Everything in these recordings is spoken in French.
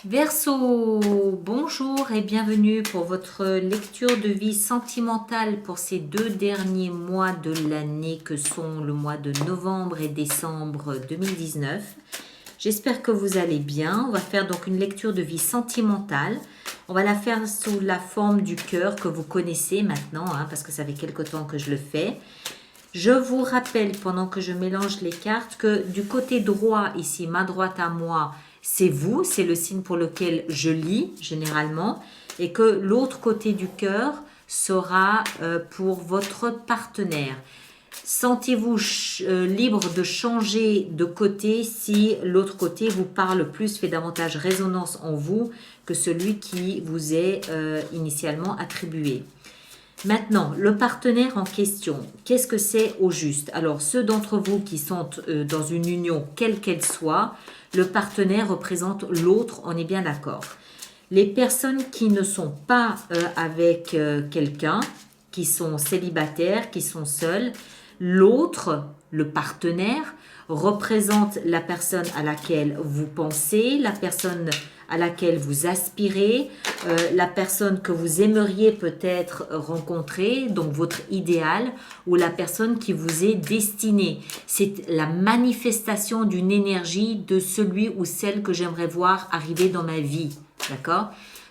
Verseau, bonjour et bienvenue pour votre lecture de vie sentimentale pour ces 2 derniers mois de l'année que sont le mois de novembre et décembre 2019. J'espère que vous allez bien. On va faire donc une lecture de vie sentimentale. On va la faire sous la forme du cœur que vous connaissez maintenant, parce que ça fait quelque temps que je le fais. Je vous rappelle, pendant que je mélange les cartes, que du côté droit, ici, main droite à moi, c'est vous, c'est le signe pour lequel je lis, généralement, et que l'autre côté du cœur sera pour votre partenaire. Sentez-vous libre de changer de côté si l'autre côté vous parle plus, fait davantage résonance en vous que celui qui vous est initialement attribué. Maintenant, le partenaire en question, qu'est-ce que c'est au juste? Alors, ceux d'entre vous qui sont dans une union, quelle qu'elle soit, le partenaire représente l'autre, on est bien d'accord. Les personnes qui ne sont pas avec quelqu'un, qui sont célibataires, qui sont seuls, l'autre, le partenaire, représente la personne à laquelle vous pensez, la personne à laquelle vous aspirez, la personne que vous aimeriez peut-être rencontrer, donc votre idéal, ou la personne qui vous est destinée. C'est la manifestation d'une énergie de celui ou celle que j'aimerais voir arriver dans ma vie. D'accord ?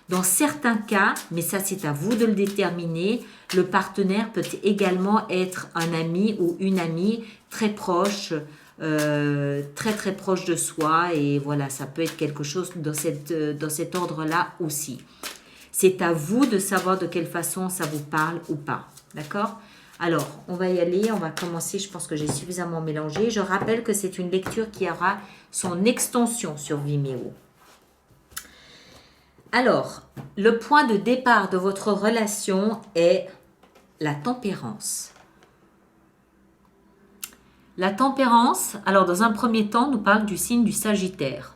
Dans certains cas, mais ça c'est à vous de le déterminer, le partenaire peut également être un ami ou une amie très proche, très très proche de soi, et voilà, ça peut être quelque chose dans cet ordre-là aussi. C'est à vous de savoir de quelle façon ça vous parle ou pas. D'accord ? Alors, on va y aller, on va commencer, je pense que j'ai suffisamment mélangé. Je rappelle que c'est une lecture qui aura son extension sur Vimeo. Alors, le point de départ de votre relation est la tempérance. La tempérance, alors dans un premier temps, nous parle du signe du Sagittaire.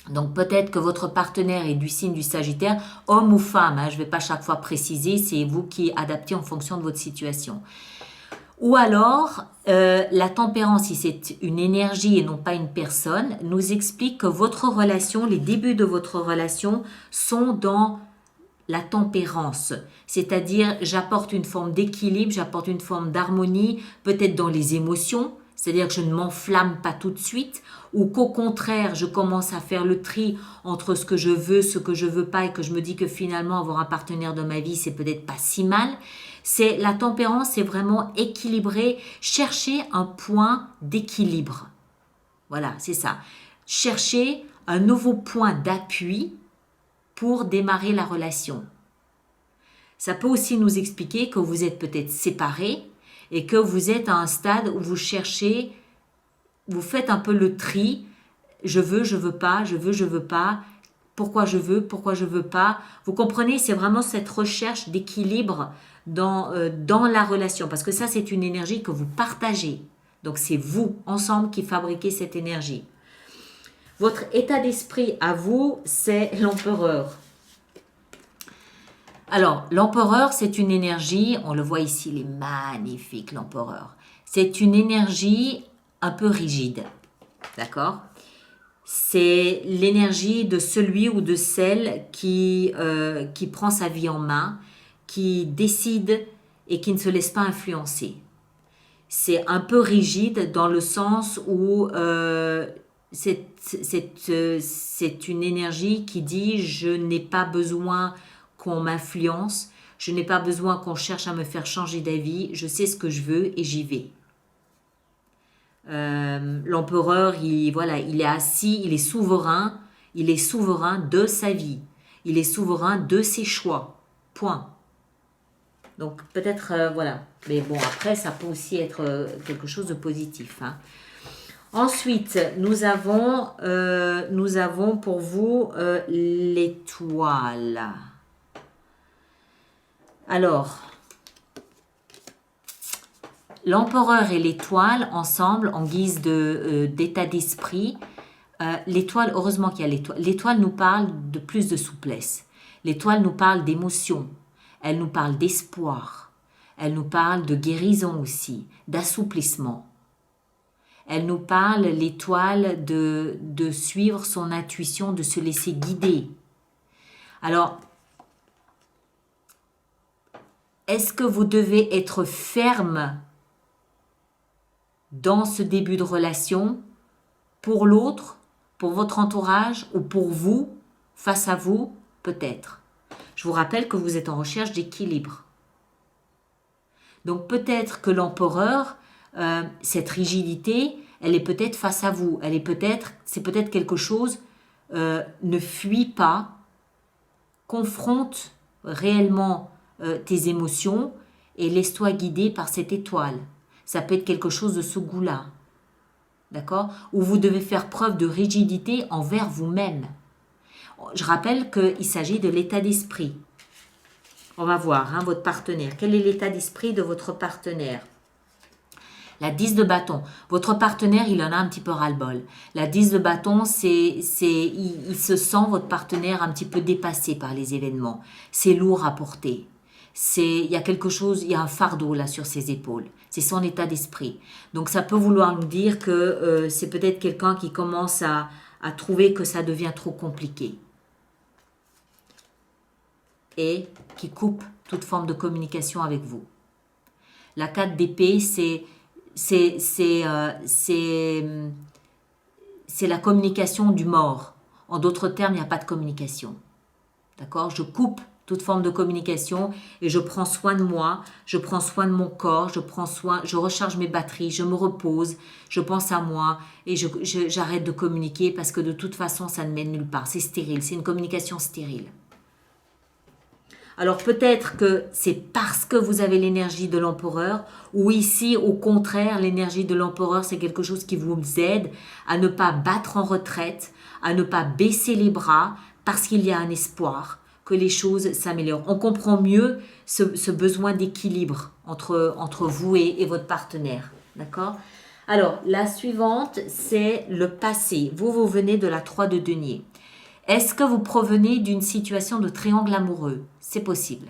Donc peut-être que votre partenaire est du signe du Sagittaire, homme ou femme, je ne vais pas chaque fois préciser, c'est vous qui adaptez en fonction de votre situation. Ou alors, la tempérance, si c'est une énergie et non pas une personne, nous explique que votre relation, les débuts de votre relation sont dans la tempérance. C'est-à-dire, j'apporte une forme d'équilibre, j'apporte une forme d'harmonie, peut-être dans les émotions, c'est-à-dire que je ne m'enflamme pas tout de suite, ou qu'au contraire, je commence à faire le tri entre ce que je veux, ce que je veux pas, et que je me dis que finalement, avoir un partenaire dans ma vie, c'est peut-être pas si mal. C'est la tempérance, c'est vraiment équilibrer, chercher un point d'équilibre. Voilà, c'est ça. Chercher un nouveau point d'appui pour démarrer la relation. Ça peut aussi nous expliquer que vous êtes peut-être séparés et que vous êtes à un stade où vous cherchez, vous faites un peu le tri. Je veux pas, je veux pas. Pourquoi je veux pas. Vous comprenez, c'est vraiment cette recherche d'équilibre dans la relation. Parce que ça, c'est une énergie que vous partagez. Donc, c'est vous, ensemble, qui fabriquez cette énergie. Votre état d'esprit à vous, c'est l'empereur. Alors, l'empereur, c'est une énergie, on le voit ici, il est magnifique, l'empereur. C'est une énergie un peu rigide, d'accord ? C'est l'énergie de celui ou de celle qui prend sa vie en main, qui décide et qui ne se laisse pas influencer. C'est un peu rigide dans le sens où c'est une énergie qui dit je n'ai pas besoin qu'on m'influence, je n'ai pas besoin qu'on cherche à me faire changer d'avis, je sais ce que je veux et j'y vais. L'empereur, il est assis, il est souverain de sa vie, il est souverain de ses choix, point. Donc peut-être, voilà, mais bon, après, ça peut aussi être quelque chose de positif. Ensuite, nous avons pour vous l'étoile. Alors, l'empereur et l'étoile ensemble, en guise d'état d'esprit, l'étoile, heureusement qu'il y a l'étoile. L'étoile nous parle de plus de souplesse. L'étoile nous parle d'émotion. Elle nous parle d'espoir. Elle nous parle de guérison aussi, d'assouplissement. Elle nous parle, l'étoile, de suivre son intuition, de se laisser guider. Alors, est-ce que vous devez être ferme dans ce début de relation pour l'autre, pour votre entourage ou pour vous, face à vous, peut-être. Je vous rappelle que vous êtes en recherche d'équilibre. Donc peut-être que l'empereur, cette rigidité, elle est peut-être face à vous. C'est peut-être quelque chose, ne fuis pas, confronte réellement tes émotions et laisse-toi guider par cette étoile. Ça peut être quelque chose de ce goût-là. D'accord? Où vous devez faire preuve de rigidité envers vous-même. Je rappelle qu'il s'agit de l'état d'esprit. On va voir votre partenaire. Quel est l'état d'esprit de votre partenaire? La 10 de bâton. Votre partenaire, il en a un petit peu ras-le-bol. La 10 de bâton, il se sent, votre partenaire, un petit peu dépassé par les événements. C'est lourd à porter. Il y a quelque chose, il y a un fardeau là sur ses épaules. C'est son état d'esprit. Donc ça peut vouloir nous dire que c'est peut-être quelqu'un qui commence à trouver que ça devient trop compliqué. Et qui coupe toute forme de communication avec vous. La 4 d'épée, c'est la communication du mort. En d'autres termes, il n'y a pas de communication. D'accord? Je coupe toute forme de communication et je prends soin de moi, je prends soin de mon corps, je recharge mes batteries, je me repose, je pense à moi et j'arrête de communiquer parce que de toute façon, ça ne mène nulle part. C'est stérile, c'est une communication stérile. Alors peut-être que c'est parce que vous avez l'énergie de l'empereur ou ici au contraire l'énergie de l'empereur c'est quelque chose qui vous aide à ne pas battre en retraite, à ne pas baisser les bras parce qu'il y a un espoir que les choses s'améliorent. On comprend mieux ce besoin d'équilibre entre vous et votre partenaire. D'accord? Alors la suivante c'est le passé. Vous venez de la 3 de denier. Est-ce que vous provenez d'une situation de triangle amoureux? C'est possible.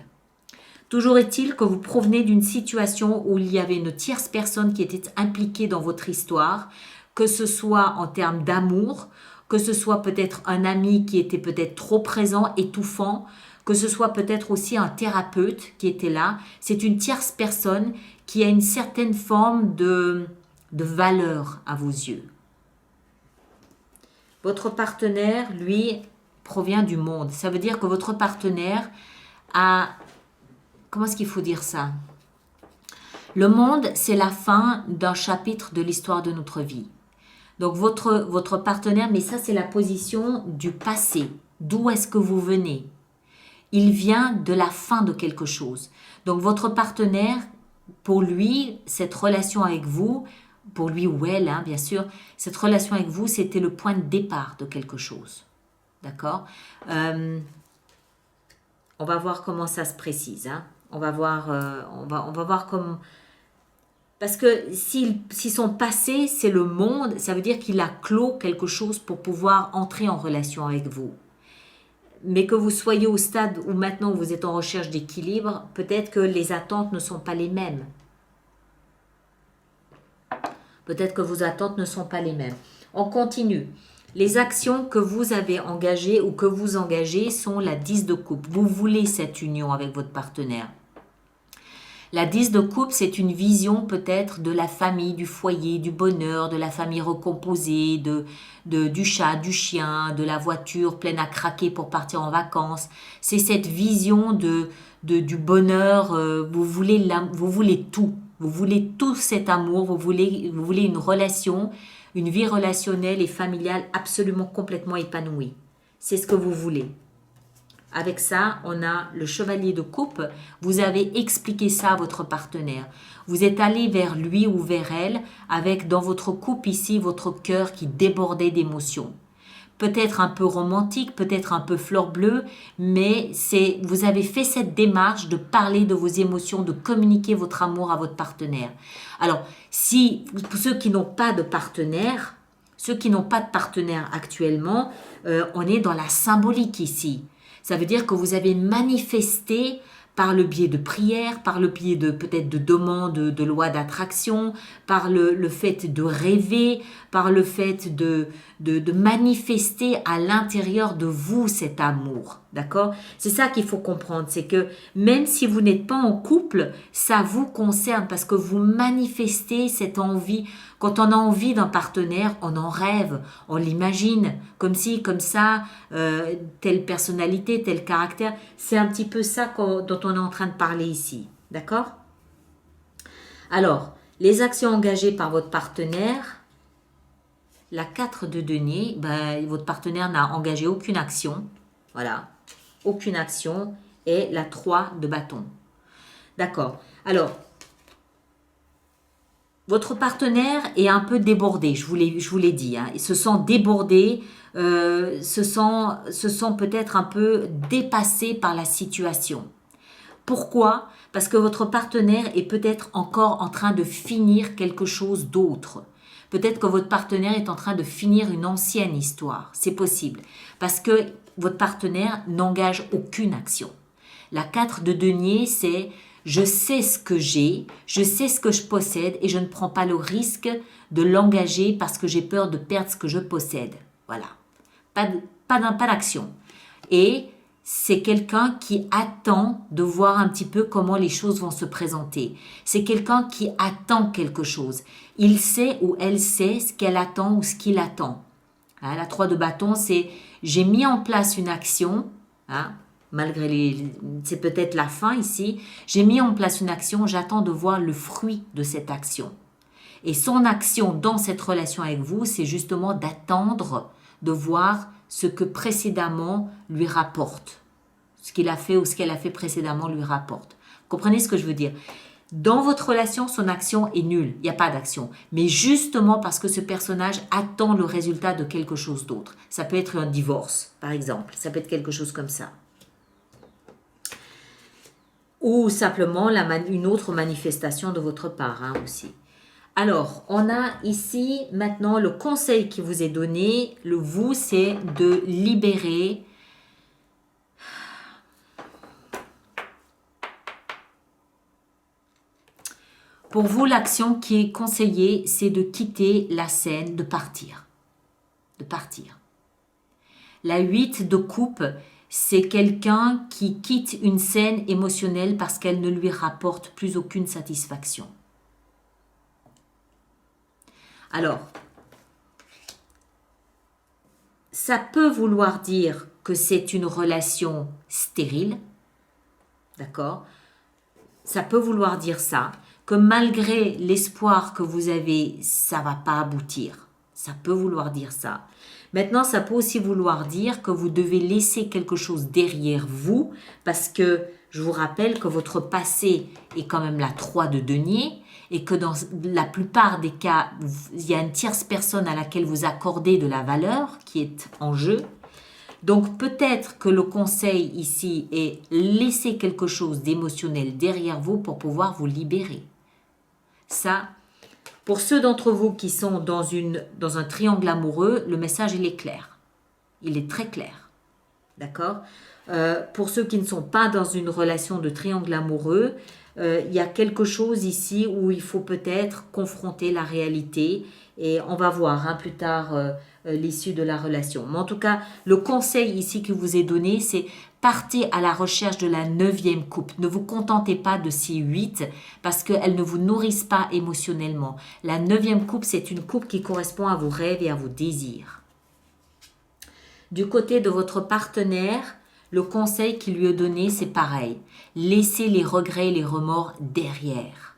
Toujours est-il que vous provenez d'une situation où il y avait une tierce personne qui était impliquée dans votre histoire, que ce soit en termes d'amour, que ce soit peut-être un ami qui était peut-être trop présent, étouffant, que ce soit peut-être aussi un thérapeute qui était là. C'est une tierce personne qui a une certaine forme de valeur à vos yeux. Votre partenaire, lui, provient du monde. Ça veut dire que votre partenaire a... Comment est-ce qu'il faut dire ça? Le monde, c'est la fin d'un chapitre de l'histoire de notre vie. Donc, votre partenaire, mais ça, c'est la position du passé. D'où est-ce que vous venez? Il vient de la fin de quelque chose. Donc, votre partenaire, pour lui, cette relation avec vous... Pour lui ou elle, bien sûr, cette relation avec vous, c'était le point de départ de quelque chose. D'accord? On va voir comment ça se précise. On va voir comment... Parce que si son passé, c'est le monde, ça veut dire qu'il a clos quelque chose pour pouvoir entrer en relation avec vous. Mais que vous soyez au stade où maintenant vous êtes en recherche d'équilibre, peut-être que les attentes ne sont pas les mêmes. Peut-être que vos attentes ne sont pas les mêmes. On continue. Les actions que vous avez engagées ou que vous engagez sont la 10 de coupe. Vous voulez cette union avec votre partenaire. La 10 de coupe, c'est une vision peut-être de la famille, du foyer, du bonheur, de la famille recomposée, du chat, du chien, de la voiture pleine à craquer pour partir en vacances. C'est cette vision du bonheur. Vous voulez tout. Vous voulez tout cet amour, vous voulez une relation, une vie relationnelle et familiale absolument complètement épanouie. C'est ce que vous voulez. Avec ça, on a le chevalier de coupe. Vous avez expliqué ça à votre partenaire. Vous êtes allé vers lui ou vers elle avec dans votre coupe ici votre cœur qui débordait d'émotions. Peut-être un peu romantique, peut-être un peu fleur bleue, mais vous avez fait cette démarche de parler de vos émotions, de communiquer votre amour à votre partenaire. Alors, pour ceux qui n'ont pas de partenaire, actuellement, on est dans la symbolique ici. Ça veut dire que vous avez manifesté par le biais de prières, par le biais de peut-être de demandes de loi d'attraction, par le fait de rêver, par le fait de manifester à l'intérieur de vous cet amour. D'accord? C'est ça qu'il faut comprendre, c'est que même si vous n'êtes pas en couple, ça vous concerne parce que vous manifestez cette envie. Quand on a envie d'un partenaire, on en rêve, on l'imagine, comme ci, comme ça, telle personnalité, tel caractère. C'est un petit peu ça dont on est en train de parler ici. D'accord? Alors, les actions engagées par votre partenaire, la 4 de denier, votre partenaire n'a engagé aucune action. Voilà, aucune action. Et la 3 de bâton. D'accord. Alors, votre partenaire est un peu débordé, je vous l'ai dit. Hein. Ils se sent débordés, se sent peut-être un peu dépassé par la situation. Pourquoi? Parce que votre partenaire est peut-être encore en train de finir quelque chose d'autre. Peut-être que votre partenaire est en train de finir une ancienne histoire. C'est possible. Parce que votre partenaire n'engage aucune action. La 4 de denier, c'est je sais ce que j'ai, je sais ce que je possède et je ne prends pas le risque de l'engager parce que j'ai peur de perdre ce que je possède. Voilà. Pas d'action. Et c'est quelqu'un qui attend de voir un petit peu comment les choses vont se présenter. C'est quelqu'un qui attend quelque chose. Il sait ou elle sait ce qu'elle attend ou ce qu'il attend. Hein, la 3 de bâton, c'est j'ai mis en place une action, hein, malgré c'est peut-être la fin ici, j'ai mis en place une action, j'attends de voir le fruit de cette action. Et son action dans cette relation avec vous, c'est justement d'attendre de voir ce que précédemment lui rapporte. Ce qu'il a fait ou ce qu'elle a fait précédemment lui rapporte. Comprenez ce que je veux dire? Dans votre relation, son action est nulle, il n'y a pas d'action. Mais justement parce que ce personnage attend le résultat de quelque chose d'autre. Ça peut être un divorce, par exemple. Ça peut être quelque chose comme ça. Ou simplement une autre manifestation de votre part hein, aussi. Alors, on a ici maintenant le conseil qui vous est donné. Le vous, c'est de libérer. Pour vous, l'action qui est conseillée, c'est de quitter la scène, de partir. De partir. La 8 de coupe, c'est quelqu'un qui quitte une scène émotionnelle parce qu'elle ne lui rapporte plus aucune satisfaction. Alors, ça peut vouloir dire que c'est une relation stérile, d'accord? Ça peut vouloir dire ça, que malgré l'espoir que vous avez, ça ne va pas aboutir. Ça peut vouloir dire ça. Maintenant, ça peut aussi vouloir dire que vous devez laisser quelque chose derrière vous parce que je vous rappelle que votre passé est quand même la 3 de denier et que dans la plupart des cas, il y a une tierce personne à laquelle vous accordez de la valeur qui est en jeu. Donc peut-être que le conseil ici est laisser quelque chose d'émotionnel derrière vous pour pouvoir vous libérer. Ça, pour ceux d'entre vous qui sont dans un triangle amoureux, le message il est clair. Il est très clair. D'accord? Pour ceux qui ne sont pas dans une relation de triangle amoureux, il y a quelque chose ici où il faut peut-être confronter la réalité et on va voir hein, plus tard l'issue de la relation. Mais en tout cas, le conseil ici que vous est donné, c'est partez à la recherche de la 9e coupe. Ne vous contentez pas de ces 8 parce qu'elles ne vous nourrissent pas émotionnellement. La 9e coupe, c'est une coupe qui correspond à vos rêves et à vos désirs. Du côté de votre partenaire, le conseil qui lui est donné, c'est pareil. Laissez les regrets et les remords derrière.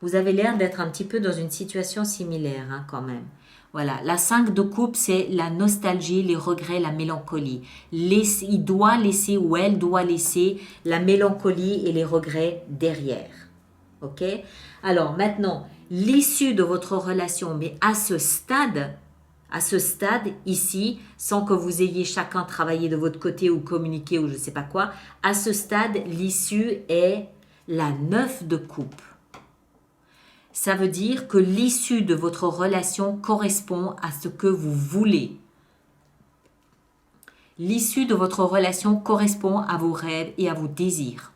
Vous avez l'air d'être un petit peu dans une situation similaire hein, quand même. Voilà, la 5 de coupe, c'est la nostalgie, les regrets, la mélancolie. Il doit laisser ou elle doit laisser la mélancolie et les regrets derrière. Ok? Alors maintenant, l'issue de votre relation, mais à ce stade ici, sans que vous ayez chacun travaillé de votre côté ou communiqué ou je ne sais pas quoi, à ce stade, l'issue est la 9 de coupe. Ça veut dire que l'issue de votre relation correspond à ce que vous voulez. l'issue de votre relation correspond à vos rêves et à vos désirs.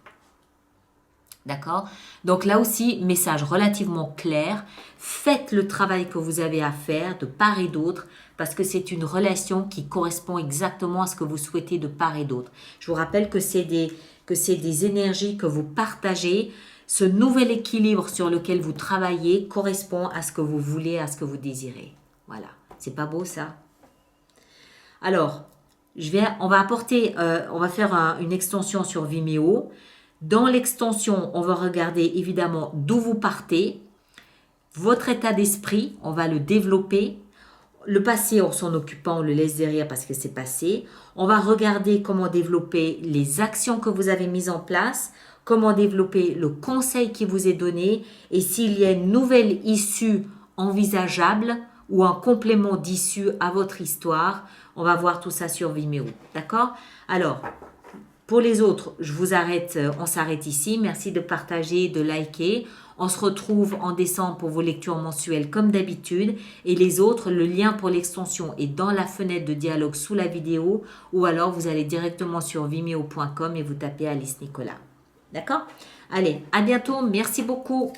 D'accord? Donc là aussi, message relativement clair. Faites le travail que vous avez à faire de part et d'autre parce que c'est une relation qui correspond exactement à ce que vous souhaitez de part et d'autre. Je vous rappelle que c'est des énergies que vous partagez. Ce nouvel équilibre sur lequel vous travaillez correspond à ce que vous voulez, à ce que vous désirez. Voilà. C'est pas beau ça? Alors, on va faire une extension sur Vimeo. Dans l'extension, on va regarder évidemment d'où vous partez, votre état d'esprit, on va le développer. Le passé, on s'en occupe pas, on le laisse derrière parce que c'est passé. On va regarder comment développer les actions que vous avez mises en place, comment développer le conseil qui vous est donné et s'il y a une nouvelle issue envisageable ou un complément d'issue à votre histoire. On va voir tout ça sur Vimeo. D'accord? Alors, pour les autres, on s'arrête ici. Merci de partager, de liker. On se retrouve en décembre pour vos lectures mensuelles comme d'habitude. Et les autres, le lien pour l'extension est dans la fenêtre de dialogue sous la vidéo ou alors vous allez directement sur vimeo.com et vous tapez Alice Nicolas. D'accord? Allez, à bientôt. Merci beaucoup.